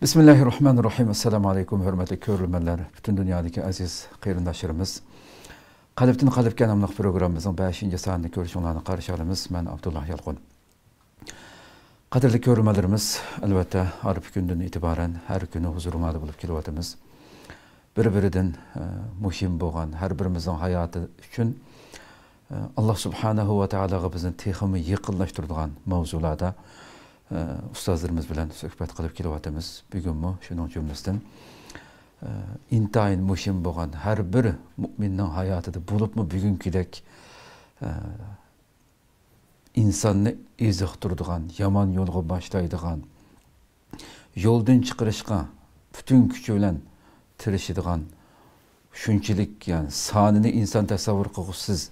Bismillahirrahmanirrahim. Assalamu alaikum, hürmetli körülmeler. Bütün dünyadaki aziz kıyırdaşlarımız. Qalbdan qalbga namlıq programımızın 5-ci sanını görüşünlərini qarşı alımız. Mən Abdullah Yalqun. Qadirli körülmelerimiz, elbette arif gündən itibaren her günü huzuruna bulup kilovatımız. Bir-birinden muhim boğan, her birimizin hayatı üçün Allah subhanahu ve ta'ala bizin teximi yıqıllaştırdığan mavzulada ustazlarımız bilen söhbət qılıp kilovatımız. Bugün mü, şunun cümlesinden intayin muhim boğan her bir müminin hayatıda bulup mu bugünkidek insanını eziqtirdiğan, yaman yolga başlaydiğan, yoldan çıkırışqa bütün küçü bilen tirişidiğan, şunçilik yani sanını insan tasavvur qılğısız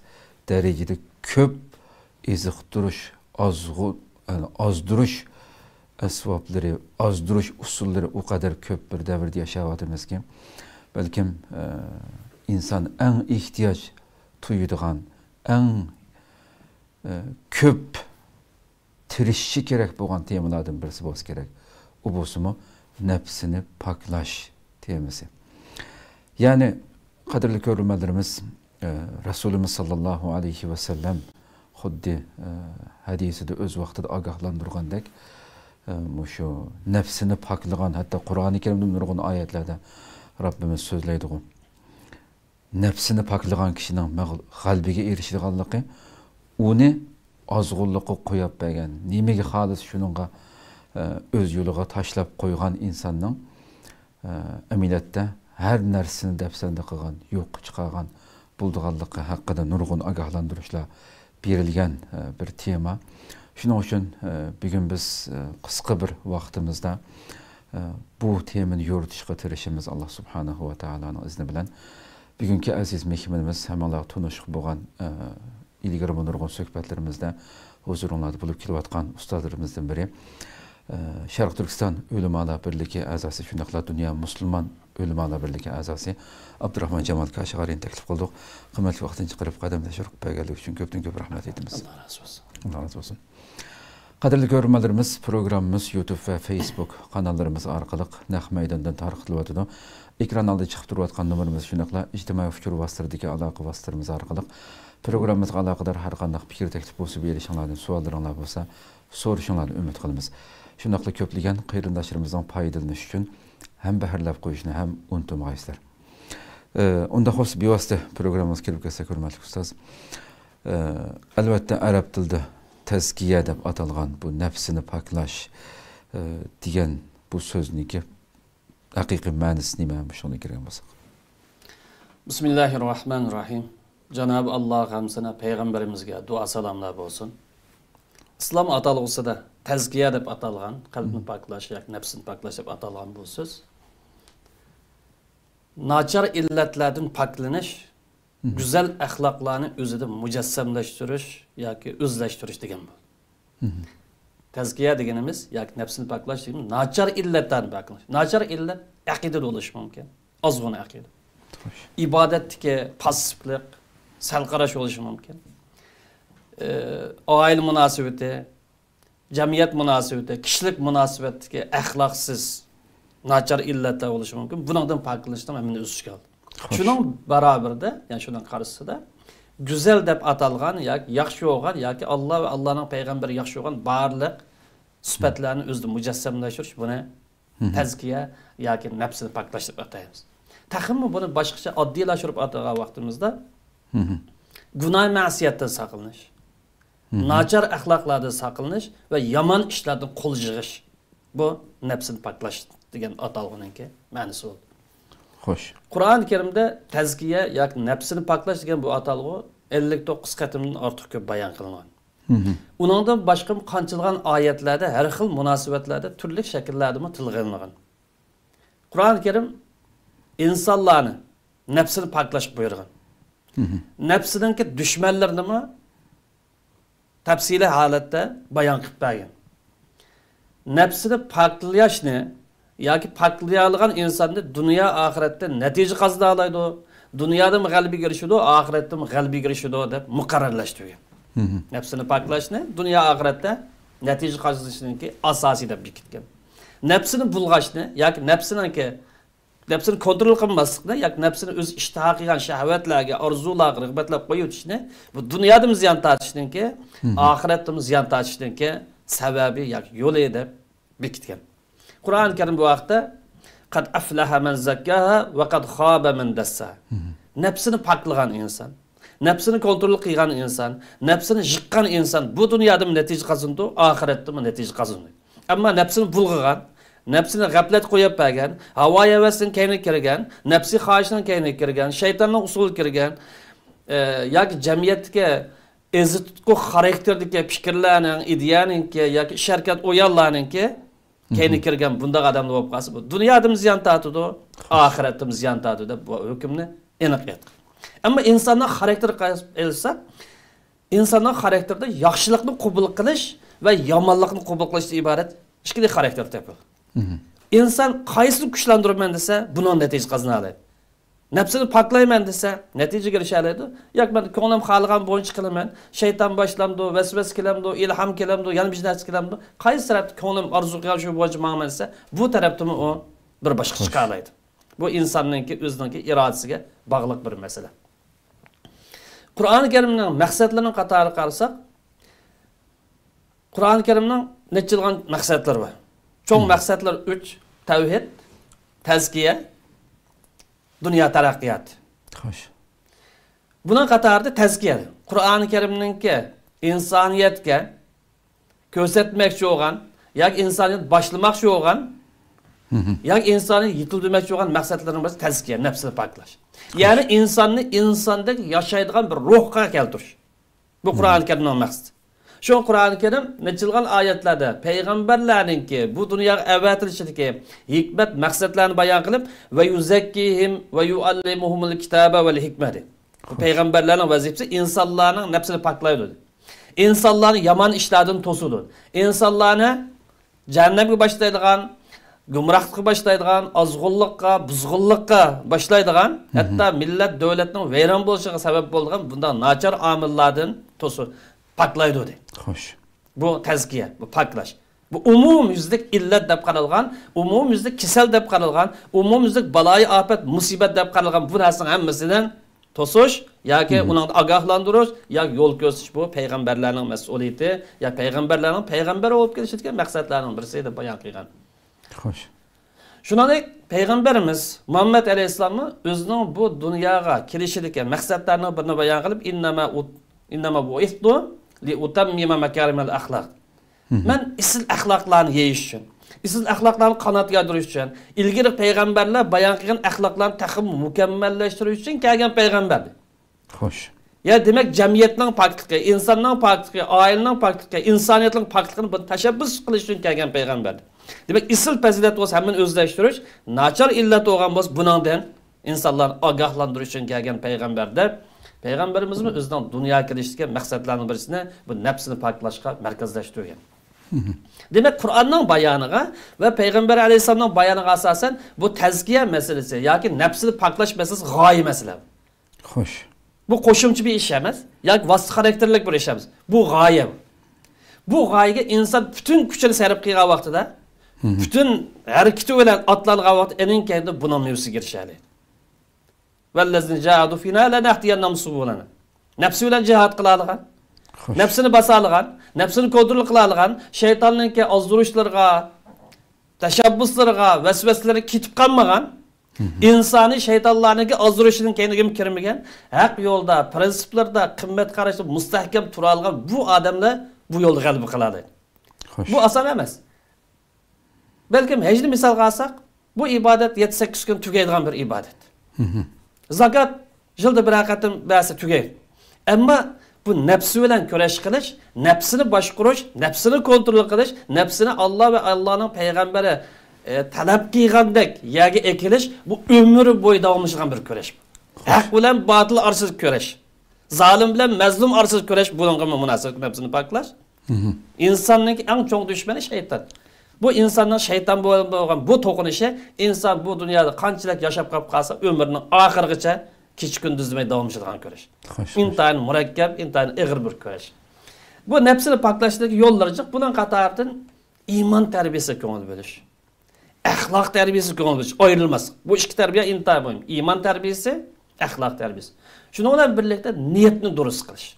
derecede köp eziqtirish, azdırış asbabları, azdırış usulları o kadar köp bir devirde yaşayatımız ki belki insan en ihtiyaç duyduğun, en köp tirişçi gerek boğan temalardan birisi olsa gerek. O bozumu nefsini paklaş teması. Yani kadirli görülmelerimiz Resulümüz sallallahu aleyhi ve sellem xuddi hadisi de öz vaxtida agahlandırğandek şu nefsini paklagan, hatta Kur'an-ı Kerim'de nurgun ayetlerde Rabbimiz sözleydi o. Nefsini paklagan kişinin kalbiga erişidiganlığı onu azgulluqqa qo'yab bergan, nimaga xolis shuningga o'z yo'liga tashlab qo'ygan insonning amaliyotda har narsani dafsanda qilgan, yo'q chiqargan bo'ldiganligi haqida nurg'un ogohlantirishlar berilgan bir tema. Shuning uchun bugun biz qisqa bir vaqtimizda bu temani yoritishga tirishimiz Allah subhanahu va taoloning izni bilan. Bugungi aziz mehmonimiz hammalar tanışıq bo'lgan ilgari nurg'un suhbatlarimizda huzuringlarda bo'lib kelayotgan ustozlarimizdan biri Sharq Turkiston Ulamolar birligi a'zosi, shundaqla dunyo musulmon Ulamolar birligi a'zosi Abdurahmon Jamol Kashg'ariyni taklif qildik. Qimmatli vaqtini chiqarib qadamlashib berganligi uchun ko'pdan-ko'p rahmat aytamiz. Allah razı olsun. Allah razı olsun. Qadrli görürmelerimiz, programımız YouTube ve Facebook kanallarımız arkalık Naq Meydan'dan tarqatilyotidi. Ekran aldı çıkıp duruyotgan numarımız şunaqla ijtimoiy fikir vasitidagi aloqa vasitalarimiz arkalık. Programımızga alaqadar har qanday fikir taklif bo'lsa berishinglardan savollaringlar bo'lsa so'rashinglarni umid qilamiz. Shunaqla ko'plagan qarindoshlarimizdin foydalanish uchun ham bahrlab qo'yishni ham unutmaysizlar. Unda xos bevosita programmamizga kirib ketsak, hurmatli ustoz, albatta arab tilida tazkiya deb atalgan bu nafsini paklash degan bu so'zniki haqiqiy ma'nosi nima shuni kirgan bo'lsak. Bismillahirrahmanirrahim. Cenab-ı Allah hamsına peygamberimizge dua salamlar olsun. İslam atalğısıda tezkiye deb atalgan, kalbini paklaş, nefsini paklaş deb atalgan bu söz. Naçar illetlerden paklanish, güzel ahlaklarını özüde mücessemleştiriş yoki özleştiriş degan bu. Tezkiye deganimiz yoki nefsini paklash deganimiz naçar illetlerden paklanish. Naçar illet aqida bo'lishi mumkin. Ozg'ina aqida. İbadetdagi passivlik, sal qarash bo'lishi mumkin. Oila munosabati, jamiyat munosabati, kishilik munosabatdagi axloqsiz nachar illatlar bo'lishi mumkin. Bundan poklanishdan men o'sish keldi. Shuning barobarida, ya'ni shuning qarshisida go'zal deb atalgan yoki yaxshi bo'lgan yoki Alloh va Allohning payg'ambari yaxshi bo'lgan barliq sifatlarni o'zida mujassamlashtirish buni tazkiya yoki nafsini poklash deb ataymiz. Taxmin buni boshqacha oddiylashtirib atagan vaqtimizda gunoh ma'siyatdan saqlanish, nachar axloqlardan saqlanish va yomon ishlardan qo'l yig'ish. Bu nafsini poklash degan atalg'aniki ma'nosi bo'ldi. Xo'sh. Qur'on-i Karimda tazkiya yoki nafsini poklash degan bu atalg'u 59 qatimdan ortiq ko'p bayon qilingan. Uningdan boshqa qanchalar oyatlarda har xil munosabatlarda turli shakllarda tilg'anilgan. Qur'on-i Karim insonlarni nafsini poklash buyurgan. Nafsidagi dushmanlarni tafsili holatda bayon qilib bergan. Nafsini poklashni yoki poklayolgan insonni dunyo oxiratda natija qazana oladi, dunyoda g'alaba erishadi, oxiratda g'alaba erishadi deb muqarrarlashtirgan. Nafsini poklashni dunyo oxiratda natija qozonishninki asosiy deb bekitgan. nafsini bulg'ashni yoki nafsini kontrol qilmaslikni yoki nafsini o'z ishtiha qilgan shahvatlarga, orzularga, rag'batlar qo'yib o'tishni, bu dunyoda ziyon tortishniki, oxiratda ziyon tortishniki sababi yoki yo'li deb bekitgan. Qur'oni Karim bu vaqtda qad aflaha man zakkaha va qad khaba man dassaha. Nafsini paklagan inson, nafsini kontrol qilgan inson, nafsini jiqqan inson bu dunyoda natija qozonadi, oxiratda natija qozonadi. Ammo nafsini bulg'agan, nafsini g'aflat qo'yib bergan, havo havasidan kayni kirgan, nafsi xohishdan kayni kirgan, shaytonning usuli kirgan, yoki jamiyatga ezitqu xarakterdagi fikrlarning, ideyaninki yoki ish harakat o'yonlarninki kayni kirgan bunday odamlar bo'lib qolsa, bu dunyoda ziyon tortadi, oxiratda ziyon tortadi deb bu hukmni aniq aytdi. Ammo insonning xarakteri qilsa, insonning xarakterida yaxshilikni qabul qilish va yomonlikni qabul qilishdan iborat ikkita xarakter topadi. İnsan qaysini kuchlantirman desa, bundan natija qozona oladi. Nafsini poklayman desa, natijaga erisha oladi. Yo'q, men ko'nglim xohlagan bo'yicha qilaman, shayton boshlamdi, vasvas kelamdi, ilhom kelamdi, yana bir narsa kelamdi. Qaysi tarafda ko'nglim orzu qilgan shu bo'yicha ma'man desa, bu tarafdami u bir boshqa chiqa oladi. Bu insonninki o'zining irodasiga bog'liq bir masala. Qur'oni Karimning maqsadlarining qatoriga qarasak, Qur'oni Karimning nechilgan maqsadlari bor. Çoğun maqsadlar 3: tavhid, tazkiya, dunyo taraqqiyot. Xo'sh. Bunun qatorida tazkiya. Qur'oni Karimninki insoniyatga ko'rsatmoqchi bo'lgan, yoki insoniyat boshlamoqchi bo'lgan, yoki insoniyat yetildirmoqchi bo'lgan maqsadlarning birisi tazkiya, nafsini poklash. Ya'ni insonni insondek yashaydigan bir ruhga keltirish. Bu Qur'oni Karimning maqsadi. Şu Qur'oni Karim nechilgan oyatlarda payg'ambarlarningki bu dunyoga avatilishidagi hikmat maqsadlarini bayon qilib va yuzakkihim va yuallimuhumul kitaba val hikmati. Bu payg'ambarlarning vazifasi insonlarning nafsini poklaydi. İnsanlarni yomon ishlardan to'sudi. İnsanlarni jahannamga boshlaydigan, gumrohlikka boshlaydigan, ozg'unlikqa, buzg'unlikqa boshlaydigan, hatto millat davlatning vayron bo'lishiga sabab bo'lgan bunday nachar omillardan to'sudi. Paklaydı dedi. Xo'sh. Bu tazkiya, bu paklash. Bu umumyuzlik illat deb qaralgan, umumyuzlik kasal deb qaralgan, umumyuzlik baloyi afat, musibat deb qaralgan bu narsaning hammasidan to'sish yoki uni ogohlantirish yoki yo'l ko'rsatish bu payg'ambarlarning mas'uliyati, ya payg'ambarlarning payg'ambar bo'lib kelishadigan maqsadlarning birisi deb bayon qilgan. Xo'sh. Shuningdek, payg'ambarimiz Muhammad alayhisolamni o'zining bu dunyoga kelishidagi maqsadlarini birini bayon qilib, innama bu'ithtu li utammima makarimal axloq. Men isil axloqlarni yeyish uchun, isil axloqlarni qanot yadirish uchun, ilgari payg'ambarlar bayon qilgan axloqlarni taxim mukammallashtirish uchun kelgan payg'ambar. Xo'sh. Ya demak jamiyatning pokligi, insonning pokligi, oilaning pokligi, insoniyatning pokligini bir tashabbus qilish uchun kelgan payg'ambar. Demak isil fazilat bo'lsa hammani o'zlashtirish, nachar illat bo'lgan bo'lsa buningdan insonlarni ogohlantirish uchun kelgan payg'ambarda Peygamberimizin o'zining dunyoga kelishdagi maqsadlarining birisini bu nafsini poklashga markazlashtirgan. Demak, Qur'onning bayoniga va payg'ambar alayhisolamning bayoniga asosan bu tazkiya masalasi yoki nafsini poklash masalasi g'oya masala. Xo'sh. Bu qo'shimcha bir ish emas, yoki vosita xarakterlik bir ish emas. Bu g'oya. Bu g'oyaga inson butun kuchini sarf qilgan vaqtida, butun harakati bilan otlangan vaqtda eninkayda buning mevzusiga kirishadi. Vellezine cahadu fina la nahdiyannahum subulana. Nafsi bilan jihad qila olgan, nafsini basa olgan, nafsini kontrol qila olgan, shaytonninki ozdirishlarga, tashabbuslarga, vasvasalarga ketib qolmagan, insoni shaytonlarningki ozdirishining keyniga kirmagan, haq yo'lda, prinsiplarda, qimmat qarashda mustahkam tura olgan bu odamlar bu yo'lda g'alaba qiladi. Bu oson emas. Balkim hajni misolga olsak, bu ibodat 7-8 kun tugaydigan bir ibodat. Zakat yılda bir qatim ba'si tugaydi. Ammo bu nafsi bilan kurash qilish, nafsini boshqarish, nafsini kontrol qilish, nafsini Alloh va Allohning payg'ambari talab qilgandek yoki ekilish bu umri bo'yi davomlashgan bir kurash. Haq bilan botil orasida kurash. Zolim bilan mazlum orasida kurash bunga munosib nafsini poklash. İnsanning eng cho'ng dushmani shayton. Bu insonning shayton bo'lgan bu to'qinishi inson bu dunyoda qanchalik yashab qolsa umrining oxirigacha kech kunduz demay davom etadigan kurash. Intayin murakkab, intayin og'ir bir kurash. Bu nafsini poklashdagi yo'llar jiq, buning qatoridan iymon tarbiyasiga ko'ngil bo'lish. Əxlaq tərbiyəsi qoyulmuş, ayrılmaz. Bu iki tərbiyə intihar mühim. İman tərbiyəsi, əxlaq tərbiyəsi. Şununla birlikdə niyetni durust qilish.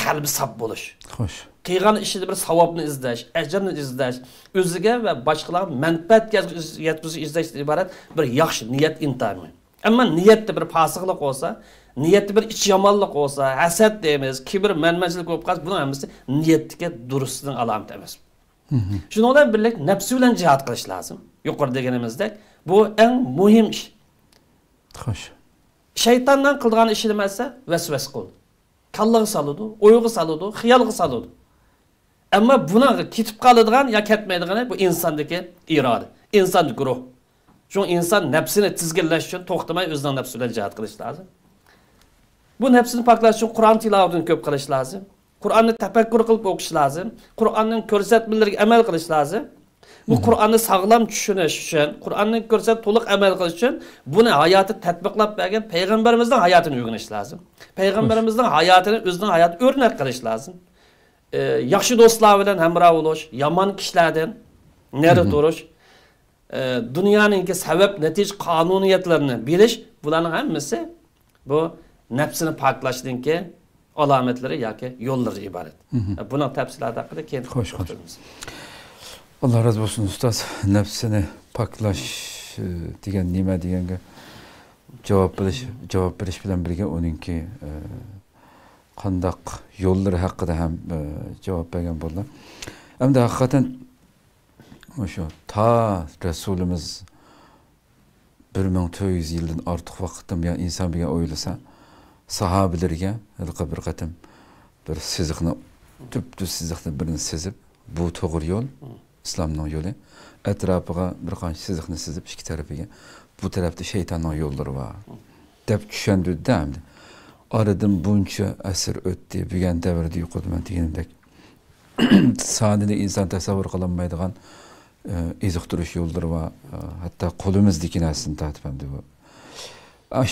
Qalbi saf bo'lish. Xo'sh. Qilgan ishida bir savobni izlash, ajrni izlash, o'ziga va boshqalarga manfaat yetkazish izlashdan iborat bir yaxshi niyat intihar mühim. Ammo niyatda bir fosiqlik bo'lsa, niyatda bir iç yomonlik bo'lsa, hasad deymiz, kibr, manmanchilik bo'lib qolsa, buning hammasi niyatga durustning alomati emas. Shuningla birlik nafs bilan jihad qilish lozim. Yuqorida deganimizdek, bu eng muhim ish. Xo'sh. Shaytondan qilgan ishi demasa, vasvas qildi. Kallaga saladi, o'yga saladi, xiyolga saladi. Ammo buna ketib qoladigan yo ketmaydigan bu insondagi iroda, insondagi ruh. Shu inson nafsini tizginlash uchun to'xtamay o'zining nafsi bilan jihad qilish lozim. Bu nafsini poklash uchun Qur'on tilovatini ko'p qilish lozim. Qur'onni tafakkur qilib o'qish lozim. Qur'onning ko'rsatmalariga amal qilish lozim. Bu Qur'onni sog'lom tushunish uchun, Qur'onning to'liq amal qilish uchun buni hayotda tatbiqlab bergan payg'ambarimizning hayotini o'rganish lozim. Payg'ambarimizning hayotini o'zining hayoti o'rnak qilish lozim. Yaxshi do'stlar bilan hamroh bo'lish, yomon kishilardan nari turish, dunyoning sabab natija qonuniyatlarini bilish, bularning hammasi bu nafsini poklashninki alomatlari yoki yo'llari iborat. Buning tafsiloti haqida keyin ko'ramiz. Allah razı olsun ustoz. Nafsini poklash degan nima deganga javob berish bilan birga uningki qandaq yo'llari haqida ham javob bergan bo'ldi. Hamda haqiqatan o'sha ta Rasulimiz 1400 yildan ortiq vaqtdan buyon inson bilan o'ylasa, sahobalarga halqa bir qatim bir siziqni tüp siziqni birini sezib, bu to'g'ri yo'l, islomning yo'li. Atrofiga bir qancha siziqni sizib, ikki tarafiga bu tarafda shaytonning yo'llari bor deb tushundirdi hamda. Aradan buncha asr o'tdi, bugan davrda yuqurman deganimdek. Sonida inson tasavvur qilolmaydigan eziqtirish yo'llari va hatto qo'limizdagi narsani tatib hamda bu.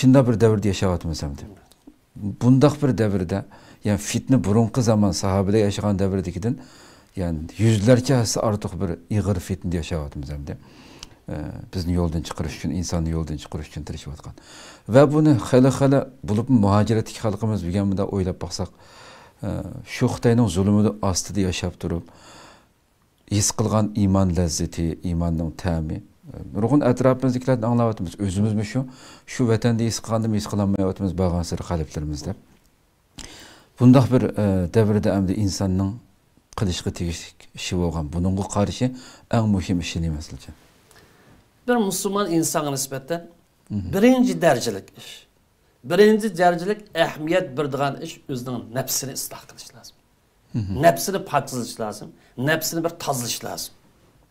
Shunda bir davrda yashayapmiz hamda. Bundaq bir davrda, yani fitna burunqi zaman sahabada yaşayan davrdagidan yani yüzlerce artıq bir ig'ir fitnada yashayapmiz hamda. Bizni yo'ldan chiqarish uchun, insonni yo'ldan chiqarish uchun tirishayotgan. Va buni xala bo'lib muhojiratlik xalqimiz deganmida o'ylab baqsaq, shu Xitoyning zulmida ostida yashab turib, his qilgan iymon lazzati, iymonning ta'mi, nurg'un atrofimizdagilarni anglayapmiz. O'zimizmi shu vatanda his qilgandimi, his qilolmayapmiz bo'lgan sir qalblarimizda. Bundaq bir davrda hamda insonning qilishga tegishli ishi bo'lgan. Buningga qarshi eng muhim ishi nima sizcha? Bir Müslüman insana nisbeten birinci derecelik iş. Birinci derecelik ehemmiyet birdiğen iş özünün nefsini ıslah kılış lazım. Nefsini paksızlış lazım. Nefsini bir tazlış lazım.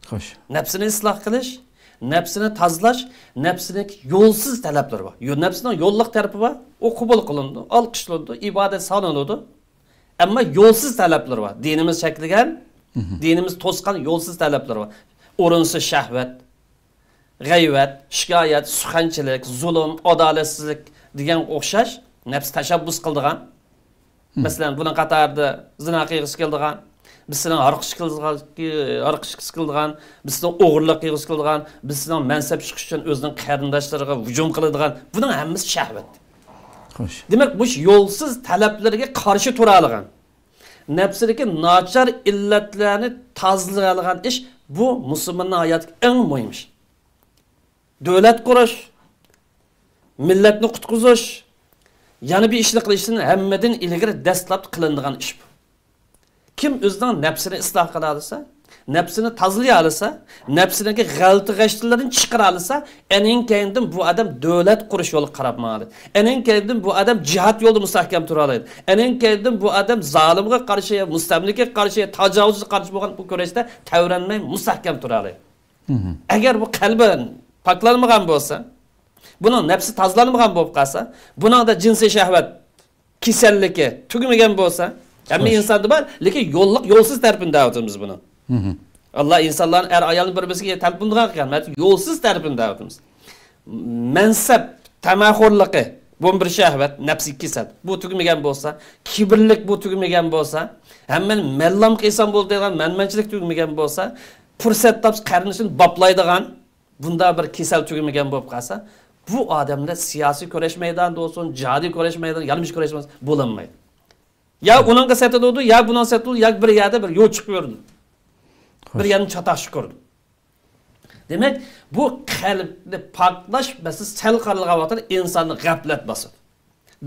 Hoş. Nefsini ıslah kılış, nefsini tazlaş, nefsinin yolsuz talepleri var. Nefsinin yolluk tarafı var. O kubul kılındı, alkışlandı, ibadet sanıldı. Ama yolsuz talepleri var. Dinimiz çekilgen, dinimiz toskan yolsuz talepleri var. Orunsuz şehvet, g'ayvat, shikoyat, suxanchilik, zulm, adolatsizlik degan o'xshash nafs tashabbus qildigan. Masalan, buning qatorida zina qilg'isi keldigan, bizning arqish qildigan, bizning o'g'irlik qilg'isi keldigan, bizning mansab chiqish uchun o'zining qarindoshlariga hujum qiladigan, buning hammasi shahvat. Xo'sh. Demak, bu yo'lsiz talablarga qarshi tura olgan, nafsidagi nachar illatlarni tozalay olgan ish bu musulmonning hayotidagi eng muhim ish. Devlet kuruş, milletni qutqizish, yana bir ishni qilishni hammadan ilgari dastlab qilinadigan ish bu. Kim o'zining nafsini isloh qila olsa, nafsini tozalay olsa, nafsidagi g'alati g'ashtilarni chiqara olsa, enin keyindan bu odam davlat qurish yo'li qarab ma'lum. Enin keyindan bu odam jihad yo'lida mustahkam tura oladi. Enin keyindan bu odam zolimga qarshi, mustamlikaga qarshi, tajovuzga qarshi bo'lgan bu kurashda tavranmay mustahkam tura oladi. Agar bu qalban paklanmagan bo'lsa, buning nafsi tozlanmagan bo'lib qolsa, buning da jinsiy shahvat kasalligi tugmagan bo'lsa, hamma insonda bor, lekin yo'lsiz tarafini da'vatimiz buni. Allah insonlarni ayolni bir-biriga talpindigan ekan, yo'lsiz tarafini da'vatimiz. Mansab, tamaxurligi, bu bir shahvat, nafsi kasal. Bu tugmagan bo'lsa, kibrlik bu tugmagan bo'lsa, hamma mallam qilsam bo'ldi degan manmanchilik tugmagan bo'lsa, fursat topsa qarindishini boplaydigan bunda bir kasal tugamagan bo'lib qolsa, bu odamlar siyosiy kurash maydonida bo'lsin, jihodiy kurash maydonida, yalmish kurash bo'linmaydi. Ya uningga satadi, ya bundan satadi, ya bir yerda bir yo'l chiqib yurdi. Bir yerni chatoqib ko'rdi. Demak, bu qalbni poklash basi sal qaralgan vaqtda insonni g'aflat bosadi.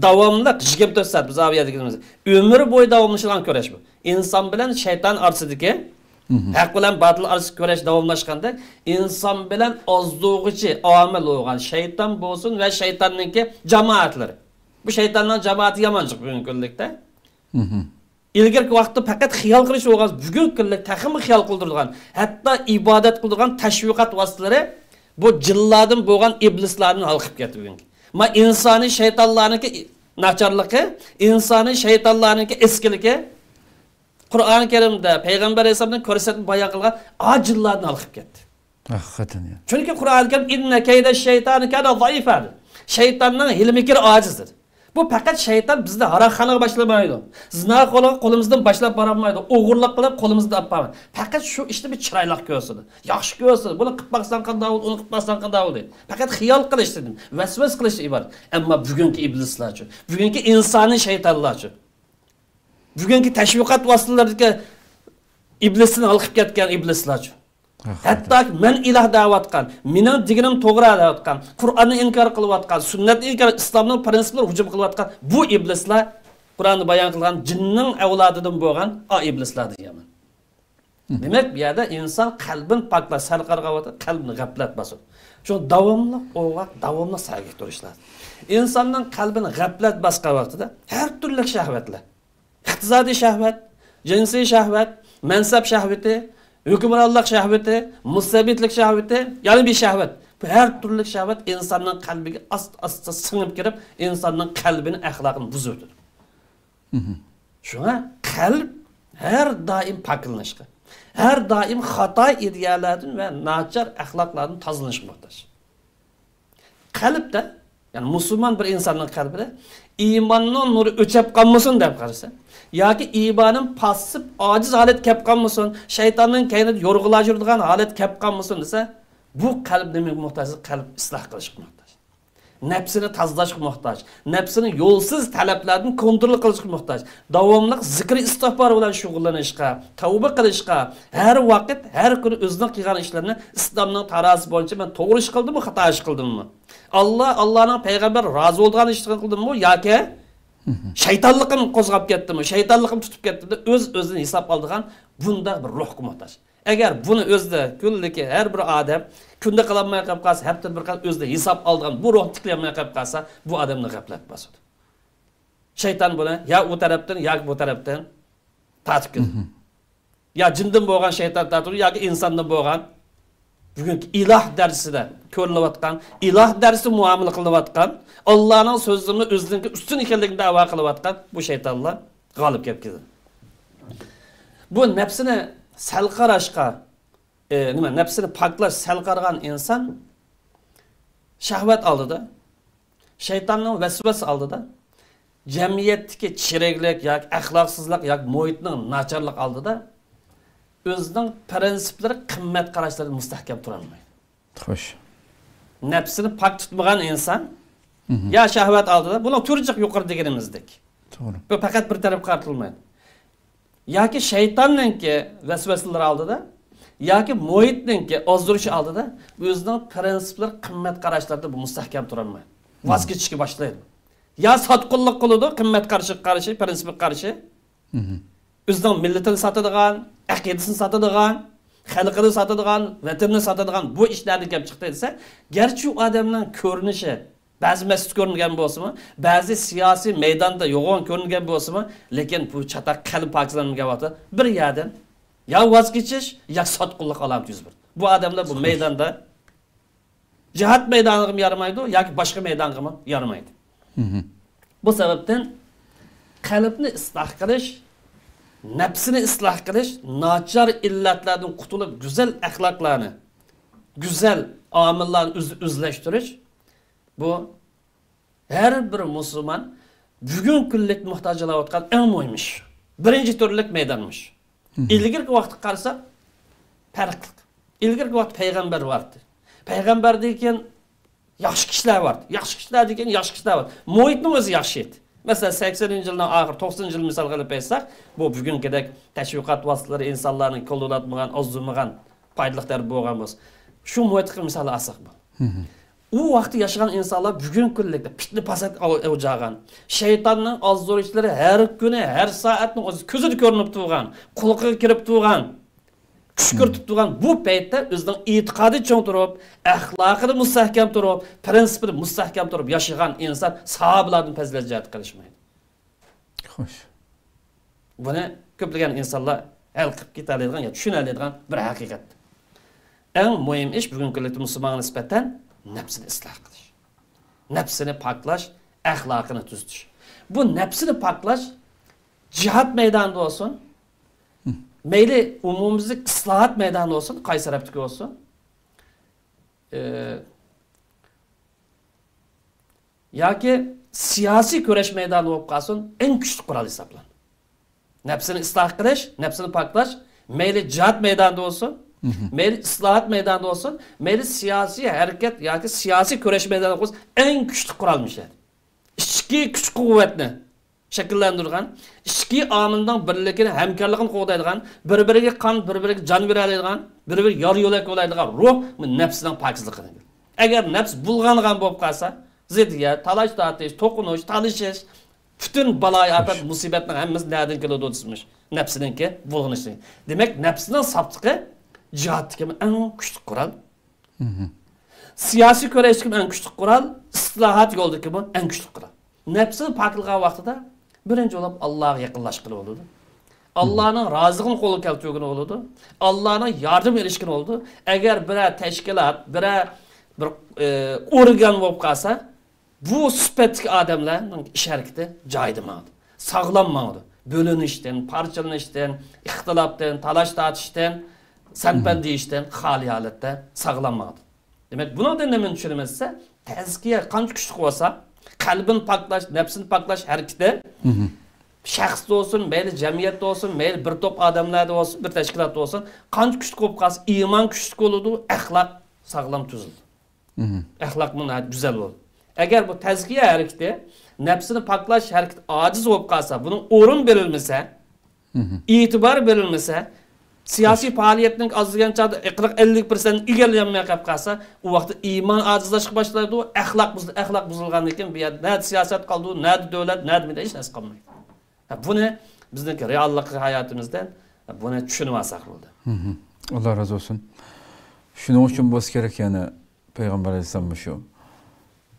Davomli 24 soat biz aviyadagimiz. Umr bo'yi davomlashgan kurash bu. Inson bilan shayton orasidagi haq bilan batıl arasida kurash davomlashganda inson bilan ozdug'ichi omil bo'lgan shayton bo'lsin va shaytonninki jamoatlari. Bu shaytonning jamoati yomonchiq bugungi kunlikda. İlgirki vaqtda faqat xiyol qilish bo'lgan, bugungi kunlik taxmi xiyol qildirilgan, hatto ibodat qildirilgan tashviqot vositalari bu jinlardan bo'lgan iblislarning halqib ketdi bugungi. Ma insoniy shaytonlarniki nacharligi, insoniy shaytonlarniki eskiligi Qur'oni Karimda Payg'ambar alayhisolamning ko'rsatib bayon qilgan ajillarni olib ketdi. Haqiqatan. Chunki Qur'oni Karim inna kayda shaytoni kana zaifan. Shaytonning hilmikir ojizdir. Bu faqat shayton bizni haroqxonaga boshlamaydi. Zina qilib qo'limizdan boshlab borolmaydi. O'g'irlik qilib qo'limizdan olib bormaydi. Faqat shu ishni bir chiroyli ko'rsatdi. Yaxshi ko'rsatdi. Buni qilib baqsan qanday bo'ldi, uni qilib baqsan qanday bo'ldi. Faqat xiyol qilish dedim. Vasvas qilish iborat. Ammo bugungi iblislar uchun, bugungi insoniy shaytonlar uchun, bugungi tashviqot vositalaridagi iblisni olib ketgan iblislar uchun. Hatto men iloh da'vatgan, mening diginim to'g'ri da'vatgan, Qur'onni inkor qilayotgan, sunnatni inkor, islomning prinsiplariga hujum qilayotgan bu iblislar Qur'onni bayon qilgan jinning avlodidan bo'lgan o iblislar deyaman. Demak, bu yerda inson qalbini poklash, sarqarg'avata qalbini g'aflat bosadi. Shu davomli o'g'aq, davomli sayg'ib turishlar. Insonning qalbini g'aflat bosgan vaqtida har turli shahvatlar, iqtisodiy shahvat, jinsiy shahvat, mansab shahvati, hukmronlik shahvati, mustabidlik shahvati, yana bir shahvat. Bu har turli shahvat insonning qalbiga asta singib kirib, insonning qalbini, axloqini buzadi. Shunga qalb har doim poklanishga, har doim xato ideyalardan va nachar axloqlardan tozalanishga muhtoj. Qalbda, ya'ni musulmon bir insonning qalbida iymonning nuri o'chib qolmasin deb qarasa, yoki iymonim passib, ojiz holat kelib qolmasin, shaytonning kaynida yo'rg'ilashiradigan holat kelib qolmasin desa, bu qalb nimaga muhtoj? Qalb isloh qilishga muhtoj. Nafsini tozalashga muhtoj. Nafsini yo'lsiz talablardan kontrol qilishga muhtoj. Davomli zikr istig'for bilan shug'ullanishga, tavba qilishga, har vaqt, har kun o'zining qilgan ishlarini islomning tarozi bo'yicha men to'g'ri ish qildimmi, xato ish qildimmi? Allohning payg'ambar rozi bo'lgan ishni qildimmi yoki shaytonligim qo'zg'ab ketdimi, shaytonligim tutib ketdimi, o'zini hisob oldigan bunda bir ruhga muhtoj. Agar buni o'zida kunliki har bir odam kunda qilolmay qolib qolsa, haftada bir qilib o'zida hisob oldigan bu ruh tiklamay qolib qolsa, bu odamni g'aflat bosadi. Shayton buni yo u tarafdan yoki bu tarafdan tatib keladi. Ya jindan bo'lgan shayton tatib, yoki insondan bo'lgan bugungi iloh darsida ko'rilayotgan, iloh darsi muomala qilayotgan, Allohning so'zini o'zining ustun ekanligini da'vo qilayotgan bu shaytonlar g'olib kelib keladi. Bu nafsini salqarashqa, nafsini poklash, salqargan inson shahvat oldida, shaytonning vasvasi oldida, jamiyatdagi chiriklik yoki axloqsizlik yoki muhitning nacharlik oldida o'zining prinsiplari, qimmat qarashlari mustahkam tura olmaydi. Xo'sh. Nafsini pok tutmagan inson ya shahvat oldida, buni turjiq yuqori deganimizdek. To'g'ri. Bu faqat bir taraf qartilmaydi. Yoki shaytonninki vasvasalar oldida, yoki muhitninki ozdirishi oldida o'zining prinsiplari, qimmat qarashlarida bu mustahkam tura olmaydi. Voz kechishga boshlaydi. Ya sotqinlik qiladi, qimmat qarshi, prinsipga qarshi. O'zining millatini sotadigan, aqidasini sotadigan, xalqini sotadigan, vatanini sotadigan bu ishlarni kelib chiqdi desa, garchi u odamning ko'rinishi ba'zi masjid ko'ringan bo'lsa-mu, ba'zi siyosiy maydonda yo'g'on ko'ringan bo'lsa-mu, lekin bu chataq qalb poklanmagan vaqtda bir yerdan ya voz kechish, ya sotqinlik alamati yuz berdi. Bu odamlar bu maydonda jihad maydoniga ham yaramaydi, yoki boshqa maydonga ham yaramaydi. Bu sababdan qalbni isloh qilish, nafsini isloh qilish, nachar illatlardan qutulib, go'zal axloqlarni, go'zal omillarni o'zlashtirish bu her bir musulmon bugun kunlik muhtojlanayotgan eng muhim ish. Birinchi turlik maydonmish. Ilgirki vaqtga qarasak, farqli. İlgirki vaqt payg'ambar vardı. Payg'ambar degan yaxshi kishilar vardı. Yaxshi kishilar degan yaxshi kishilar var. Muhitning o'zi yaxshi edi. Mesela 80-yilning oxir 90-yil misol qilib aytsak, bu bugünkidek tashviqot vositalari insonlarning qo'llanadigan, ozulmagan foydaliqlar bo'lgan bo'lsa, shu muhitga misol olsak bu. U vaqtda yashagan insonlar bugun kunlikda fitna fasod o'jag'an, shaytonning ozduruvchilari har kuni, har soatning o'zi ko'zida ko'rinib turgan, quloqiga kirib turgan, kushkirtib turgan bu paytda o'zining e'tiqodi cho'ng turib, axloqini mustahkam turib, prinsipini mustahkam turib yashagan inson sahobalardan fazilat jihat qilishmaydi. Xo'sh. Buni ko'plagan insonlar hal qilib ketadigan, ya tushunadigan bir haqiqat. Eng muhim ish bugungi kunda musulmonga nisbatan nafsini isloh qilish. Nafsini paklash, axloqini tuzitish. Bu nafsini paklash jihad maydonida olsun, meyli umumizlik islohat maydonida olsun, qaysi tarafdagi olsun. Yoki siyosiy kurash maydonida bo'lib qolsin, eng kuchli qurol hisoblanadi. Nafsini isloh qilish, nafsini paklash, meyli jihad maydonida olsun, meyli islohat maydonida olsun, meyli siyosiy harakat yoki siyosiy kurash maydonida olsun, eng kuchli qurolmish. Ichki kuch-quvvatni shakllantirgan, ichki omilning birligini, hamkorligini qo'g'daydigan, bir-biriga qon, bir-biriga jon beradigan, bir-biriga yor yo'lak bo'ladigan ruh nafsning pokizligidir. Agar nafs bulg'angan bo'lib qolsa, ziddiyat, talash tortish, to'qinish, tanishish, bütün balay afat musibatning hammasi nereden keladi o'tishmish. Nafsiningki bulg'anishi. Demak, nafsning saptiqi jihatdagi eng kuchli qurol. Siyosiy kurashning eng kuchli qurol, islohat yo'lidagi bu eng kuchli qurol. Nafsini pokilgan vaqtida birinchi bo'lib Allohga yaqinlashgan bo'ladi. Allohning roziligini qo'lga keltirgan bo'ladi. Allohning yordam berishgan bo'ladi. Agar biror tashkilot, bir organ bo'lib qolsa, bu sifatdagi odamlarning ish harakati joyida bo'ladi. Sog'lommaydi. Bo'linishdan, parchalanishdan, ixtilofdan, talash tortishdan, sanpan deyishdan xoli holatda sog'lommaydi. Demak, bundan nima tushunamizsa, tazkiya qancha kuchli bo'lsa, qalbini paklash, nafsini paklash harakati shaxsda olsun, mayli jamiyatda olsun, mayli bir to'p odamlarda olsun, bir tashkilotda olsun, qancha kuchli bo'lib qolsa, iymon kuchli bo'ladi, axloq sog'lom tuziladi. Axloq munoat go'zal bo'ladi. Agar bu tazkiya harakati, nafsini paklash harakati ojiz bo'lib qolsa, buning o'rin berilmasa, e'tibor berilmasa, siyosiy faoliyatning ozgan chog'da 40-50% egallanmay qolib qolsa, u vaqtda iymon ojizlashib boshlaydi, axloq buzilgandan keyin bu yerda nada siyosat qoldi, nada davlat, nada hech narsa qolmaydi. Buni bizning reallik hayotimizdan buni tushunib olsak bo'ldi. Alloh razı olsun. Shuning uchun bo'lsa kerak, yana payg'ambar alayhisalom shu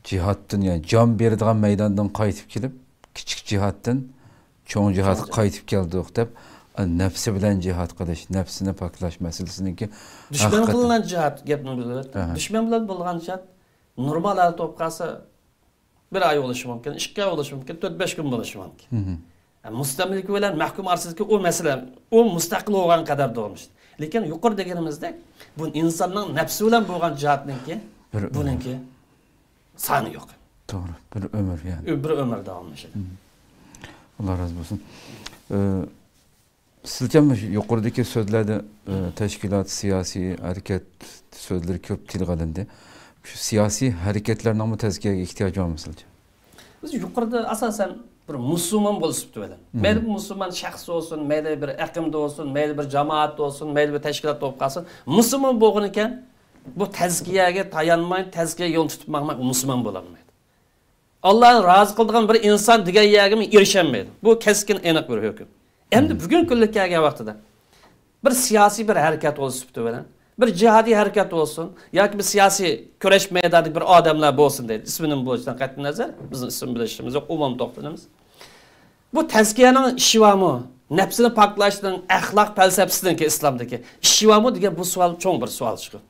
jihatdan, yani jon beradigan maydondan qaytib kelib, kichik jihatdan cho'ng jihatga qaytib keldik deb nafsi bilan jihad qilish, nafsini paklash masalasiniki dushman qilingan jihad gapni biladi. Dushman bilan bo'lgan jihad normal holatda bo'lib qolsa 1 oy bo'lishi mumkin, 2 oy bo'lishi mumkin, 4-5 kun bo'lishi mumkin. Mustamlik bilan mahkum arsizlikka o masala, o mustaqil bo'lgan qadar bo'lmoqda. Lekin yuqori deganimizda bu insonning nafsi bilan bo'lgan jihatniki, buningki soni yo'q. To'g'ri, bir umr yani. Bir umr davomlashadi. Alloh razı olsun. Sizcem yuqoridagi so'zlarda tashkilot, siyosiy harakat so'zlari ko'p tilga olindi. Shu siyosiy harakatlarning tazkiyaga ehtiyoji bormi sizcha? Biz yuqorida asosan bir musulmon bo'lib turadi. Mayli musulmon shaxs olsun, mayli bir aqimda olsun, mayli bir jamoat olsun, mayli bir tashkilot bo'lib qolsin, musulmon bo'lgan ekan, bu tazkiyaga tayanmay, tazkiya yo'l tutib maqmaq musulmon bo'lolmaydi. Allohning rozi qildigan bir inson degan yerga erisholmaydi. Bu keskin aniq bir hukm. Endi bugun kunlik kelgan vaqtida bir siyosiy bir harakat o'sib turadi. Bir jihodiy harakat olsun, yoki bir siyosiy kurash maydonida bir odamlar bo'lsin deydi. Ismining bo'lishidan qat'iy nazar, bizning ism bilishimiz yo'q, umum to'xtalamiz. Bu tazkiyaning ishi bormi? Nafsini paklashning axloq falsafasidan ki islomdagi ishi bormi degan bu savol cho'ng bir savol chiqadi.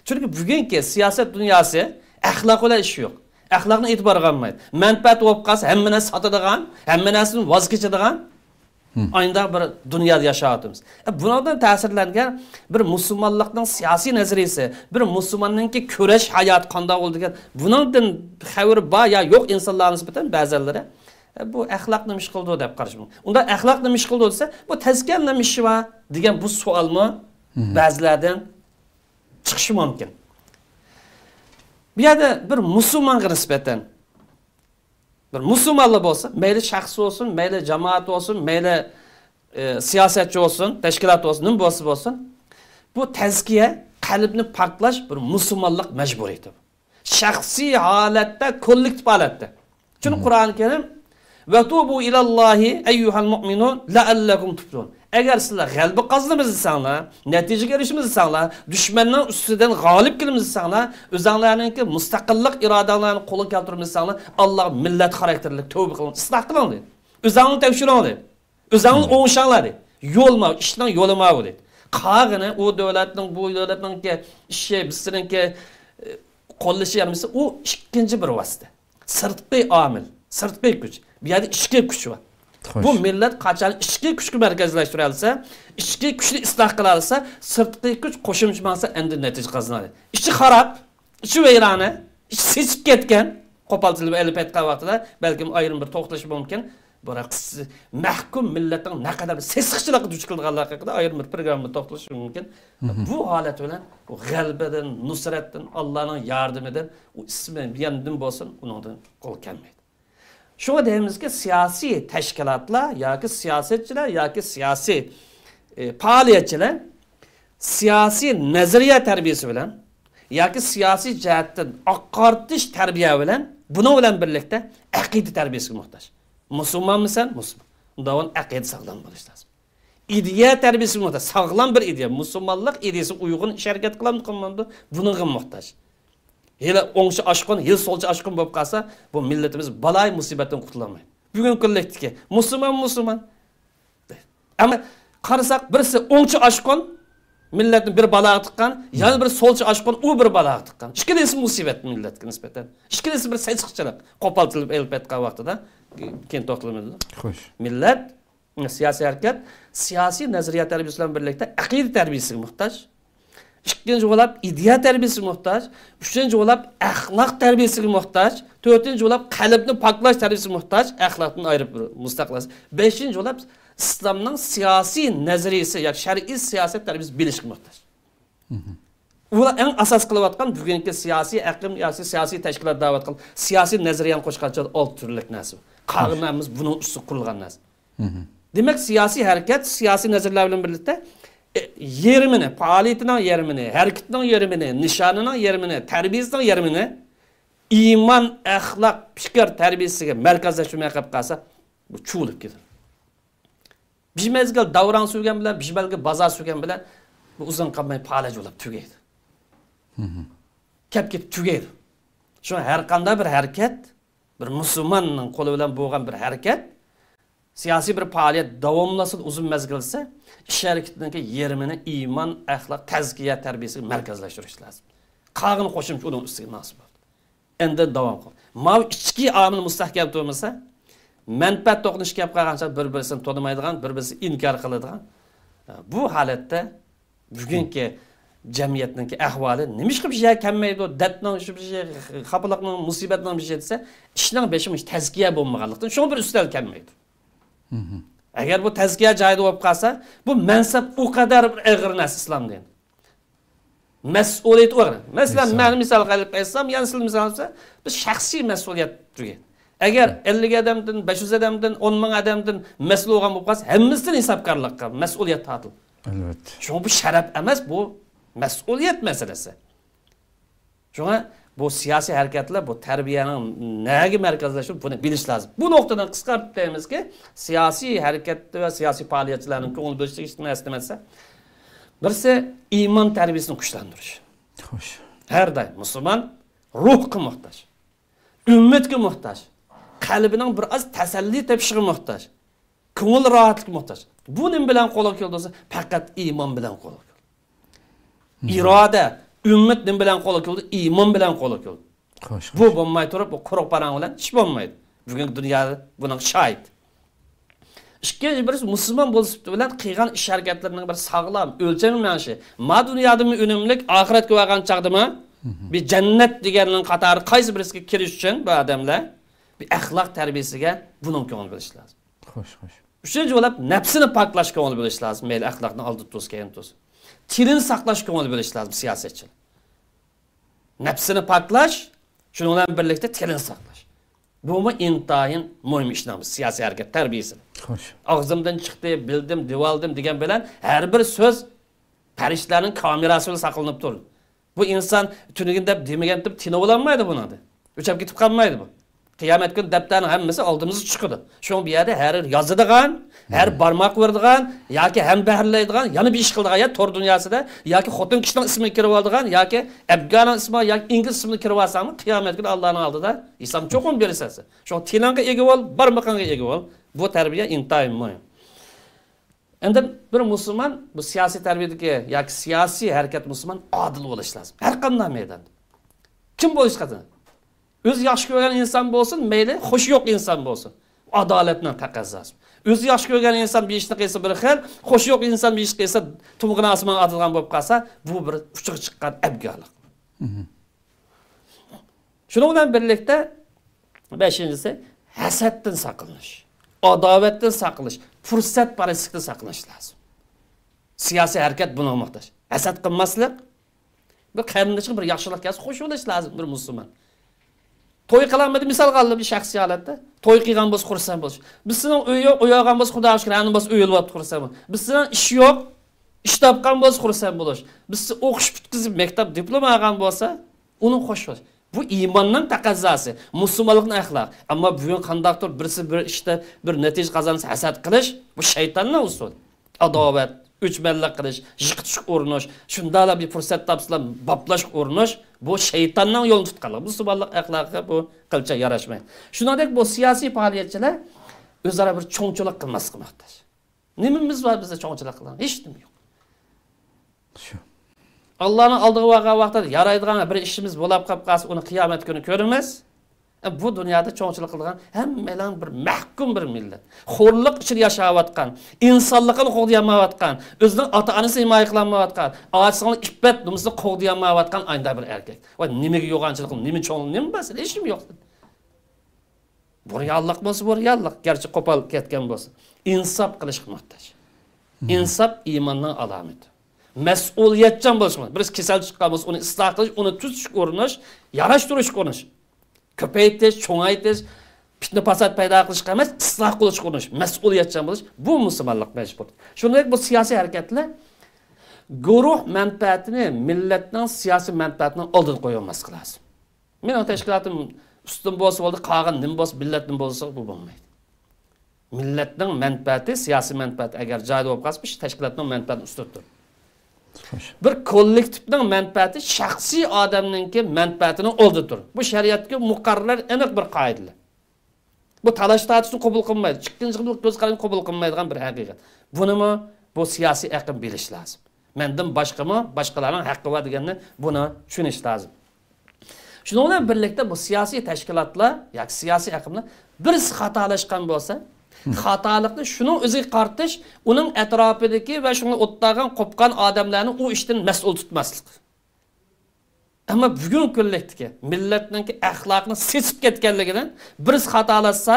Chunki bugungi siyosat dunyosi axloq bilan ishi yo'q. Axloqni e'tiborga olmaydi. Manfaat bo'lib qolsa, hamma narsa sotadigan, hamma narsadan voz kechadigan aynda bir dünyada yaşayatımız. Bundan ta'sirlangan bir musulmonlikning siyosiy nazariyasi, bir musulmonninki kurash hayot qanday bo'lgan, bundan xabar bor ya yo'q insonlar nisbatan ba'zilari bu axloqni ish qildi deb qarash mumkin. Unda axloqni ish qildi desa, bu tazkiyani ishi va degan bu savolmi ba'zilardan chiqishi mumkin. Bu yerda bir musulmonga nisbatan bir musulmonlar bo'lsa, mayli shaxs bo'lsin, mayli jamoat bo'lsin, mayli siyosatchi bo'lsin, tashkilot bo'lsin, nima bo'lsin, bu tazkiya, qalbni poklash bir musulmonlik majburiyati. Shaxsiy holatda, kollektiv holatda. Chunki Qur'oni Karim va tubu ilallohi ayyuhal mu'minun la'allakum tuflihun. Agar sizlar g'alaba qozonamiz desanglar, natijaga erishamiz desanglar, dushmanning ustidan g'olib kelamiz desanglar, o'zinglarning mustaqillik irodalarini qo'lga keltiramiz desanglar, Alloh millat xarakterlik tavba qiling, isloh qiling dedi. O'zingni tekshiring dedi. O'zingni o'ngshanglar dedi. Yo'lma, ishning yo'lma dedi. Qag'ini u davlatning, bu davlatning ishi, bizning qo'llashi yarmisi u ikkinchi bir vosita. Sirtqi omil, sirtqi kuch. Bu yerda ichki kuch bor. Bu millat qachon ichki kuchga markazlashtira olsa, ichki kuchni isloh qila olsa, sirtqi kuch qo'shimcha bo'lsa endi natija qozonadi. Ichi xarob, ichi vayrona, ichi sechib ketgan, qo'polchilik elib aytgan vaqtida balkim ayrim bir to'xtalish mumkin. Biroq mahkum millatning naqadar sesqichilikka duch kelganlar haqida ayrim bir programma to'xtalish mumkin. Bu holat bilan bu g'albadan, nusratdan, Allohning yordamidan u ismi biyandim bo'lsin, uningdan qo'l kelmaydi. Şuna deyimiz ki siyasi teşkilatlar, yoki siyasetçiler, yoki siyasi faaliyetçiler siyasi nazariya terbiyesi bilen, yoki siyasi cihetten akkartış terbiye bilen, buna bilen birlikte akide terbiyesi muhtaç. Müslüman mısın? Müslüman. Ondan akide sağlam buluş lazım. İdeya terbiyesi muhtaç. Sağlam bir ideya. Müslümanlık ideyesi uygun şirket kılamdı. Buna muhtaç. Hele oңşı aşkın, hele solcu aşkın болып қалса, bu milletimiz balay musibetten kurtulamaydı. Bugün kollektiki, Müslüman. Ama qarsak birisi oңşı aşkın, milletin bir balağa tıkkan, yani bir solcu aşkın, o bir balağa tıkkan. İşkilesi musibet milletke nispeten. İşkilesi bir seçikçilik, kopaltılıp elip etken vaxtıda, kendi toxtulamadı. Millet, siyasi hareket, siyasi nazariya terbiyesiyle birlikte akide terbiyesi muhtaç. İkinci olab ideya terbiyesi muhtaç, üçüncü olab ahlak terbiyesi muhtaç, dördüncü olab kalbini paklaş terbiyesi muhtaç, ahlaktan ayrıp müstaklas. Beşinci olab İslam'ın siyasi nazariyesi, yani şer'i siyaset terbiyesi bilişki muhtaç. Bu en asas kılıvatkan bugünkü siyasi akım, yoki siyasi teşkilat davet kıl, siyasi nazariyan koşkanca alt türlük nasıl. Qağınlarımız bunun üstü kurulgan nasıl. Demek siyasi hareket, siyasi nazarlarla birlikte yerimini, faaliyetinin yerimini, hareketinin yerimini, nişanının yerimini, terbiyesinin yerimini iman, ahlak, fikir terbiyesiga merkezleştirmeye kapıp kalsa bu çuğulup gider. Bir mezgil davran sürgen bilen, bir mezgil bazar sürgen bilen bu uzun kalmayı palacı olup tügeydi. Kep git tügeydi. Şu her kanda bir hareket, bir Müslümanın kolu bilen boğan bir hareket, siyasi bir faaliyet davamlasın uzun mezgilse, iş hareketindeki yerimini iman, ahlak, tezkiye terbiyesi merkezleştiriş lazım. Qağını qo'shimcha onun üstüne nasip oldu. Endi davam qil. Mav ichki omil mustahkam bo'lmasa, manfaat to'qnish kelib qolgancha bir-birini tonimaydigan, bir-birini inkor qiladigan. Bu holatda bugungi jamiyatning ahvoli nima ish qilib kelmaydi, datning shu bir şey, xafalikning, musibatning bir şey desa, ishning beshi tezkiya bo'lmaganlikdan shu bir ustal kelmaydi. Agar bu tezkiya joyida bo'lib qolsa, bu mansab o kadar og'ir narsa islomda. Mas'uliyat o'g'ri. Masalan, men misol qilib aytsam, yani siz misol olsa, biz shaxsiy mas'uliyat turgan. Agar 50 odamdan, 500 odamdan, 10 ming odamdan mas'ul bo'lgan bo'lib qolsa, hammasidan hisobkorlikqa mas'uliyat tortil. Albatta. Shu bu sharaf emas, bu mas'uliyat masalasi. Shunga bu siyosiy harakatlar, bu tarbiyaning nega markazlashib, buni bilish lazım. Bu noktadan qisqartib deymizki, siyosiy harakat va siyosiy faoliyatchilarning ko'ngil bo'lishiga hech narsa emas. Birisi iman terbiyesini kuchlantirish. Xo'sh. Her daim Müslüman ruhga muhtoj. Ummatga muhtoj. Qalbining bir az tasalli topishga muhtoj. Ko'ngil rohatligiga muhtoj. Bu nim bilan qo'lga keldi, faqat iymon bilan qo'lga keldi. Iroda, ummat nim bilan qo'lga keldi, iymon bilan qo'lga keldi. Xo'sh. Bu bo'lmay turib, bu quruq parang bilan ish bo'lmaydi. Bugungi dunyoda buning shohid. İkinci birisi Müslüman bo'lishibdi bilan qilgan ish harakatlarining bir sog'lom, o'lchamlanshi. Ma dunyodami unumlik, oxiratga borgan chaqdimi? Bir jannat deganning qatori qaysi birisiga kirish uchun bu odamlar bir axloq tarbiyasiga buning ko'ngil bo'lish lozim. Xo'sh. Uchinchi bo'lib nafsini poklashga ko'ngil bo'lish lozim. Mayli axloqni oldi to'sgan to's. tilini saqlash ko'ngil bo'lish lozim siyosatchilar. Nafsini paklash, shunun bilan birlikda tilini saqlash. Bu mu intayin muhim ishlarimiz siyosiy harakat tarbiyasi. Xo'sh. Og'zimdan chiqdi, bildim, devaldim degan bilan har bir so'z farishtalarning kamerasida saqlanib turadi. Bu inson tunigin deb demagan deb tina bo'lmaydi buni. O'chab ketib qolmaydi bu. Qiyomat kuni daftarning hammasi oldimizga chiqadi. Shu bu yerda har yozadigan, har barmoq uradigan yoki ham bahrlaydigan, yana bir ish qiladigan ya tor dunyosida yoki xotin kishining ismini kirib oladigan yoki Afg'oniston ismi yoki ingliz ismini kirib olsangmi qiyomat kuni Allohning oldida hisob cho'qim berasiz. Shu tilanga ega bo'l, barmoqanga ega bo'l. Bu tarbiya intayin muhim. Endi bir musulmon bu siyosiy tarbiyadagi yoki siyosiy harakat musulmon odil bo'lish lozim. Har qanday maydonda. Kim bo'lish qadar? O'zi yaxshi ko'rgan inson bo'lsin, mayli, xush yo'q inson bo'lsin. Adolatning taqozosi. O'zi yaxshi ko'rgan inson bir ishni qilsa bir xil, xush yo'q inson bir ish qilsa tumg'ini osmon otilgan bo'lib qolsa, bu bir uchiga chiqqan abgorlik. Shuning bilan birlikda 5-inchisi hasaddan saqlanish, adovatdan saqlanish, fursat parastlikdan saqlanish lozim. Siyosiy harakat buna muhtoj. Hasad qilmaslik, bir qarindoshga bir yaxshilik kelsa xush bo'lish lozim bir musulmon. To'y qilamiz, misol qilib bir shaxsiy holatda to'y qilgan bo'lsa xursand bo'lish. Bizning uy yo'q, uy olgan bo'lsa Xudoga shukr, ani bo'lsa uy olib xursand bo'lish. Bizning ish yo'q, ish topgan bo'lsa xursand bo'lish. Biz o'qish bitkizib maktab diplom olgan bo'lsa, uni xush bo'lish. Bu iymonning taqozosi, musulmonlikning axloqi. Ammo bugun qandaqdir birisi bir ishda bir natija qozonsa hasad qilish, bu shaytonning usuli. Adovat, o'chmanlik qilish, yiqitish urinish, shundalar bir fursat topsalar boplash urinish, bu shaytonning yo'lini tutganlik. Musulmonlik axloqi bu qilcha yarashmaydi. Shuningdek bu siyosiy faoliyatchilar o'zaro bir cho'ngchilik qilmaslik muhtoj. Nimamiz bor bizda cho'ngchilik qilgan? Hech nima yo'q. Shu. Allohning oldiga borgan vaqtda yaraydigan bir ishimiz bo'lib qolib qolsa, uni qiyomat kuni ko'ramiz. Bu dunyoda cho'ngchilik qilgan hammalar bir mahkum bir millat. Xo'rlik ichida yashayotgan, insonlikni qo'g'dayamayotgan, o'zining ota-onasini himoya qilmayotgan, oilasining iffat nomusini qo'g'dayamayotgan ayda bir erkak. Va nimaga yo'g'anchilik, nima cho'nglik, nima bo'lsa, hech nima yo'q. Bu reallik bo'lsa, bu reallik, garchi qo'pol ketgan bo'lsa, insof qilish muhtoj. Insof iymonning alomati. Mas'uliyatchan bo'lish kerak. Biz kasal chiqqan bo'lsa, uni isloh qilish, uni tutish urinish, yarashtirish urinish. Ko'paytirish, cho'ngaytirish, fitna fasod paydo qilish emas, isloh qilish urinish, mas'uliyatchan bo'lish bu musulmonlik majbur. Shuningdek bu siyosiy harakatlar guruh manfaatini millatning siyosiy manfaatini oldiga qo'yolmaslik lozim. Mening tashkilotim ustun bo'lsa bo'ldi, qolgan nima bo'lsa, millatning bo'lsa bu bo'lmaydi. Millatning manfaati, siyosiy manfaati agar joyida bo'lib qolsa, tashkilotning manfaati ustundir. Bir kollektivning manfaati shaxsiy odamningki manfaatining oldida tur. Bu shariatga muqarrar aniq bir qoidalar. Bu talash tortishni qabul qilmaydi. Chiqqinchilik ko'z qarashni qabul qilmaydigan bir haqiqat. Bunimi bu siyosiy aqm bilish lozim. Mendan boshqami, boshqalarning haqqi bor deganni buni tushunish lozim. Shuning bilan birlikda bu siyosiy tashkilotlar yoki siyosiy aqmlar birisi xatolashgan bo'lsa, xatolikni shuni o'ziga qartish, uning atrofidagi va shunga o'tlagan qopgan odamlarni u ishdan mas'ul tutmaslik. Ammo bugun kunlikdagi millatning axloqini sesib ketganligidan birisi xatolashsa,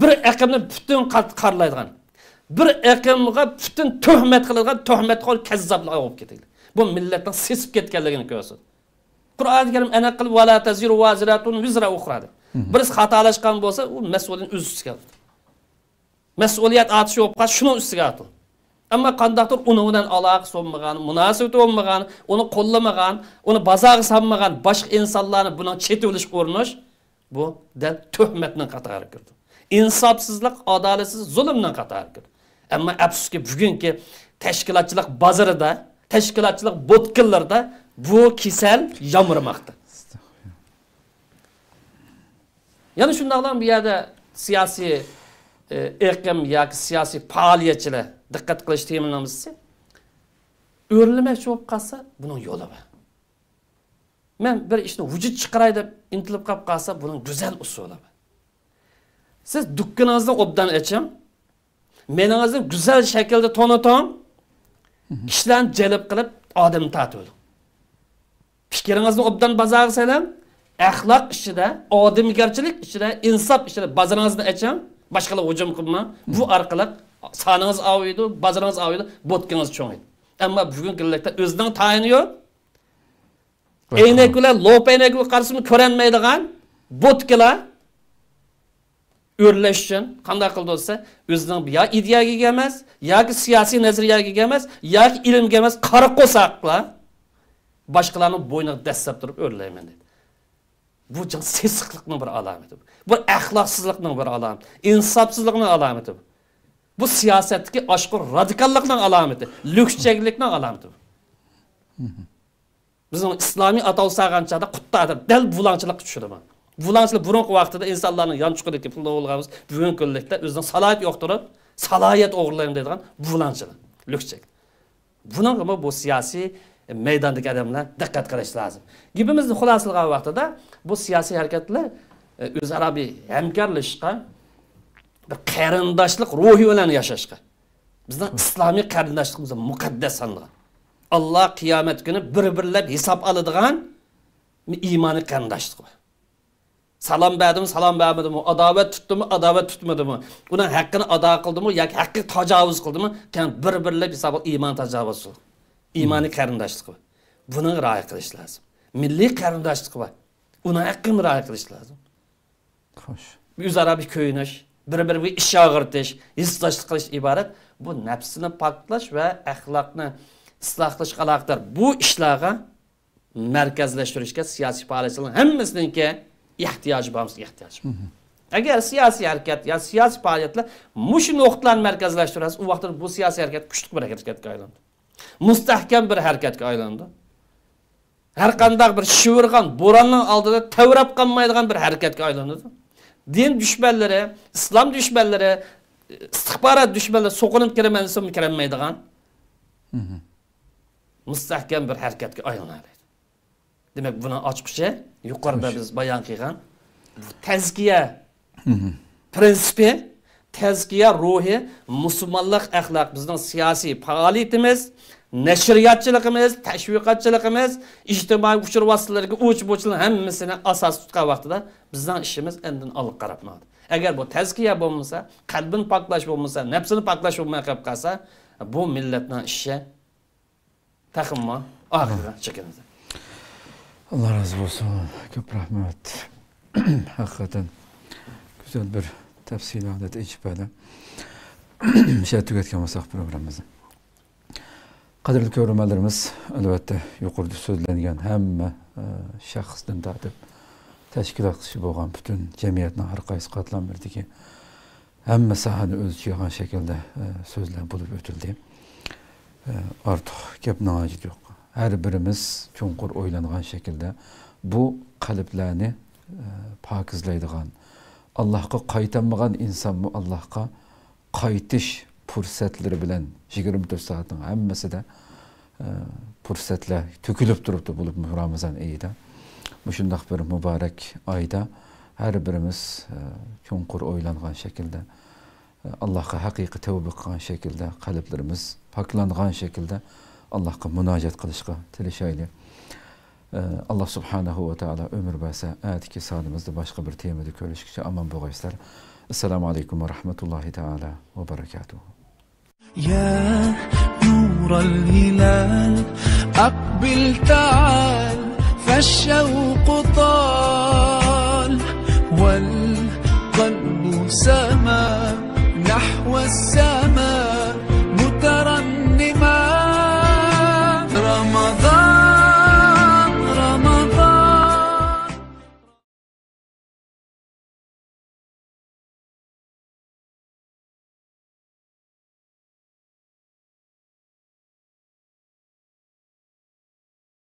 bir aqmni butun qarlaydigan, bir aqmga butun tuhmat qiladigan tuhmatxo'r kazzoblar olib ketadi. Bu millatning sesib ketganligini ko'rsatadi. Qur'on-i Karim ana qilib va la taziru waziratun wizra ukhra. Birisi xatolashgan bo'lsa, u mas'uliyatni o'z ustiga oladi. Mas'uliyat atishi bo'lib qolsa, shuni ustiga oladi. Ammo qandaqdir uni bilan aloqasi bo'lmagan, munosabati bo'lmagan, uni qo'llamagan, uni bozorga solmagan boshqa insonlarni buni chetilish urinish, bu da tuhmatning qatoriga kirdi. Insofsizlik, adolatsizlik, zulmning qatoriga kirdi. Ammo afsuski bugungi tashkilotchilik bozorida, tashkilotchilik bo'tqinlarda bu kasal yomg'irmoqda. Yana shundaqlar bu yerda siyosiy aqm yoki siyosiy faoliyatchilar diqqat qilish teminamizsa, o'rlamoqchi bo'lib qolsa, buning yo'li bor. Men bir ishni vujud chiqaray deb intilib qolib qolsa, buning go'zal usuli bor. Siz dukkaningizni obdan oching, meningizni go'zal shaklda to'nating, kishilarni jalb qilib odam tortib. Fikringizni obdan bozorga soling, axloq ishida, odamgarchilik ishida, insof ishida bozoringizni oching, boshqalar hujum qilma. Bu orqali soningiz aviydi, bozoringiz aviydi, botkingiz cho'ngaydi. Ama bugün günlükte özünün tayini yok. Eynekler, lop eynekler karşısında körenmeydiğen botkiler örleşsin. Qanday qildi olsa, o'zining ya ideyaga ega emas, yoki siyosiy nazariyaga ega emas, yoki ilmga emas, qara qo'saqlar boshqalarning bo'yniga dastlab turib o'rlayman dedi. Bu jon sesiqlikning bir alomati. Bu axloqsizlikning bir alomati, insofsizlikning alomati. Bu siyosatdagi oshkor radikallikning alomati, lüksçeklikning alomati. Bizning islomiy atov sağanchada quttadir, dal bulangchilik tushirdi. Bulançlı burunqi vaqtida insonlarning yonchiqidagi pulda bo'lganmiz. Bugun kunlikda o'zining salohiyat yo'qtirib, salohiyat o'g'irlayman deydigan bulanchilik, lüksçek. Buning ham bu siyosiy maydondagi odamlar diqqat qilish lozim. Gibimizni xulosalgan vaqtida bu siyosiy harakatlar o'zaro bir hamkorlashishga, bir qarindoshlik ruhi bilan yashashga. Bizning islomiy qarindoshligimiz muqaddas sanalgan. Alloh qiyomat kuni bir-birlab hisob oladigan iymoniy qarindoshlik. Salam berdim, adavet tutmadı mı? Bunun hakkını ada kıldı mı? Yoki hakkı tacavuz kıldı mı? Kan bir-birlab hisob iymon tajovuzi. İmani qarindoshlik. Buni rioya qilish lozim. Milliy qarindoshlik bor. Uni haqqini rioya qilish lozim. Xo'sh. O'zaro bir ko'yinish, bir-biriga ish og'irtish, hissdoshlik qilish iborat. Bu nafsini poklash va axloqni isloh qilish aloqador. Bu ishlarga markazlashtirishga siyosiy faoliyatchilarning hammasininki ihtiyoji bormi? Ihtiyoji. Agar siyosiy harakat ya siyosiy faoliyatlar mush nuqtalarni markazlashtirsa, u vaqtda bu siyosiy harakat kuchli bir harakatga aylandi. Mustahkam bir harakatga aylandi. Har qanday bir shivirgan bo'ronning oldida tavrab qolmaydigan bir harakatga aylandi. Din dushmanlari, islom dushmanlari, istixborot dushmanlari so'qinib kirmaydigan mustahkam bir harakatga aylanadi. Demak, buni ochqichi yuqorida biz bayon qilgan tazkiya prinsipi, tazkiya ruhi, musulmonlik axloq bizning siyosiy faoliyatimiz, nashriyatchiligimiz, tashviqotchiligimiz, ijtimoiy uchur vositalariga o'ch-bo'chlar hammasini asos tutgan vaqtida bizning ishimiz endin olib qarabmadi. Agar bu tazkiya bo'lmasa, qalbini poklash bo'lmasa, nafsini poklash bo'lmay qolib qolsa, bu millatning ishi taqimma oxiriga chekinadi. Allah razı olsun. Çok rahmet. Hakikaten güzel bir tafsilat icbali. Şey tüketken masak programımızı. Qadrli ko'ruvchilarimiz, albatta yuqorida so'zlangan hamma shaxsdan tortib tashkilotchi bo'lgan butun jamiyatning har qaysi qatlamlaridagi hamma sohani o'z ichiga olgan shaklda so'zlar bo'lib o'tildi. Ortiq gapning hojati yo'q. Her birimiz chunqur o'ylangan şekilde bu qalblarni pokizlaydigan, Allohga qaytanmagan insonmi Allohga qaytish fursatlari bilan 24 soatning hammasida fursatlar to'kilib turibdi bo'lib Ramazon oyida. Shunday bir muborak oyda her birimiz chunqur o'ylangan şekilde Allohga haqiqiy tavba qilgan şekilde qalblarimiz poklangan şekilde Allah'a munajat qilishga tilashayli. Allah subhanahu wa ta'ala ömür bersa, aytki sonimizda boshqa bir temada ko'rishguncha aman bo'lgaysizlar. Assalomu alaykum va rahmatullohi ta'ala va barakatuh. Ya nural hilal aqbil ta'al fashawq tal wal qalbu sama nahwa